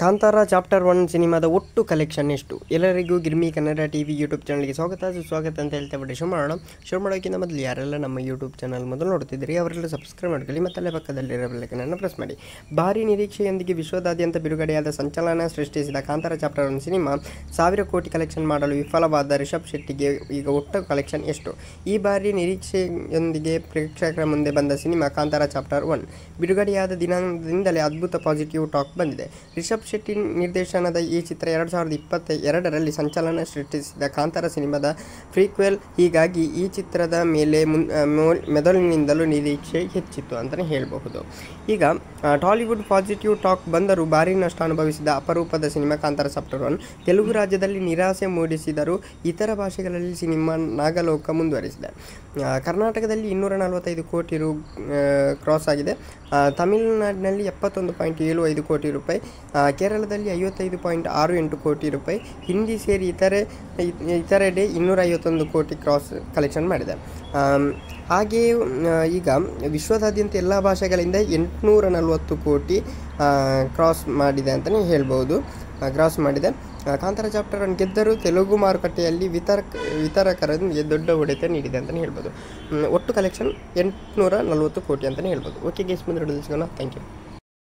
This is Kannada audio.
ಕಾಂತಾರ ಚಾಪ್ಟರ್ 1 ಸಿನಿಮಾದ ಒಟ್ಟು ಕಲೆಕ್ಷನ್ ಎಷ್ಟು? ಎಲ್ಲರಿಗೂ ಗಿರ್ಮಿ ಕನ್ನಡ ಟಿವಿ ಯೂಟ್ಯೂಬ್ ಚಾನಲ್ಗೆ ಸ್ವಾಗತ ಅಂತ ಹೇಳ್ತಾ ಬಿಟ್ಟು ಶುರು ಮಾಡೋಕ್ಕಿಂತ ಮೊದಲು ಯಾರೆಲ್ಲ ನಮ್ಮ ಯೂಟ್ಯೂಬ್ ಚಾನಲ್ ಮೊದಲು ನೋಡ್ತಿದ್ದೀರಿ ಅವರೆಲ್ಲ ಸಬ್ಸ್ಕ್ರೈಬ್ ಮಾಡ್ಕೊಳ್ಳಿ ಮತ್ತು ಅಲ್ಲೇ ಪಕ್ಕದಲ್ಲಿರೋ ಬೆಲ್ಲೈಕನ್ ಪ್ರೆಸ್ ಮಾಡಿ. ಭಾರಿ ನಿರೀಕ್ಷೆಯೊಂದಿಗೆ ವಿಶ್ವದಾದ್ಯಂತ ಬಿಡುಗಡೆಯಾದ ಸಂಚಲನ ಸೃಷ್ಟಿಸಿದ ಕಾಂತಾರ ಚಾಪ್ಟರ್ 1 ಸಿನಿಮಾ 1000 ಕೋಟಿ ಕಲೆಕ್ಷನ್ ಮಾಡಲು ವಿಫಲವಾದ ರಿಷಬ್ ಶೆಟ್ಟಿಗೆ ಈಗ ಒಟ್ಟು ಕಲೆಕ್ಷನ್ ಎಷ್ಟು? ಈ ಬಾರಿ ನಿರೀಕ್ಷೆಯೊಂದಿಗೆ ಪ್ರೇಕ್ಷಕರ ಮುಂದೆ ಬಂದ ಸಿನಿಮಾ ಕಾಂತಾರ ಚಾಪ್ಟರ್ 1 ಬಿಡುಗಡೆಯಾದ ದಿನದಿಂದಲೇ ಅದ್ಭುತ ಪಾಸಿಟಿವ್ ಟಾಕ್ ಬಂದಿದೆ. ರಿಷಬ್ ಶೆಟ್ಟಿ ನಿರ್ದೇಶನದ ಈ ಚಿತ್ರ 2022ರಲ್ಲಿ ಸಂಚಲನ ಸೃಷ್ಟಿಸಿದ ಕಾಂತಾರ ಸಿನಿಮಾದ ಪ್ರೀಕ್ವೆಲ್. ಹೀಗಾಗಿ ಈ ಚಿತ್ರದ ಮೇಲೆ ಮೊದಲಿನಿಂದಲೂ ನಿರೀಕ್ಷೆ ಹೆಚ್ಚಿತ್ತು ಅಂತಲೇ ಹೇಳಬಹುದು. ಈಗ ಟಾಲಿವುಡ್ ಪಾಸಿಟಿವ್ ಟಾಕ್ ಬಂದರೂ ಭಾರಿ ನಷ್ಟ ಅನುಭವಿಸಿದ ಅಪರೂಪದ ಸಿನಿಮಾ ಕಾಂತಾರ ಚಾಪ್ಟರ್ 1 ತೆಲುಗು ರಾಜ್ಯದಲ್ಲಿ ನಿರಾಸೆ ಮೂಡಿಸಿದರೂ ಇತರ ಭಾಷೆಗಳಲ್ಲಿ ಸಿನಿಮಾ ನಾಗಲೋಕ ಮುಂದುವರಿಸಿದೆ. ಕರ್ನಾಟಕದಲ್ಲಿ 245 ಕೋಟಿ ರು ಕ್ರಾಸ್ ಆಗಿದೆ. ತಮಿಳುನಾಡಿನಲ್ಲಿ 71.75 ಕೋಟಿ ರೂಪಾಯಿ, ಕೇರಳದಲ್ಲಿ 55.68 ಕೋಟಿ ರೂಪಾಯಿ, ಹಿಂದಿ ಸೇರಿ ಇತರೆಡೆ 251 ಕೋಟಿ ಕ್ರಾಸ್ ಕಲೆಕ್ಷನ್ ಮಾಡಿದೆ. ಹಾಗೆಯೇ ಈಗ ವಿಶ್ವದಾದ್ಯಂತ ಎಲ್ಲ ಭಾಷೆಗಳಿಂದ 840 ಕೋಟಿ ಕ್ರಾಸ್ ಮಾಡಿದೆ ಅಂತಲೇ ಹೇಳ್ಬೋದು. ಕ್ರಾಸ್ ಮಾಡಿದೆ. ಕಾಂತಾರ ಚಾಪ್ಟರ್ 1 ಗೆದ್ದರೂ ತೆಲುಗು ಮಾರುಕಟ್ಟೆಯಲ್ಲಿ ವಿತರಕರಿಗೆ ದೊಡ್ಡ ಹೊಡೆತ ನೀಡಿದೆ ಅಂತಲೇ ಹೇಳ್ಬೋದು. ಒಟ್ಟು ಕಲೆಕ್ಷನ್ 840 ಕೋಟಿ ಅಂತಲೇ ಹೇಳ್ಬೋದು. ಓಕೆ ಗೈಸ್, ಮುಂದೆ ಸಿಗೋಣ. Thank you.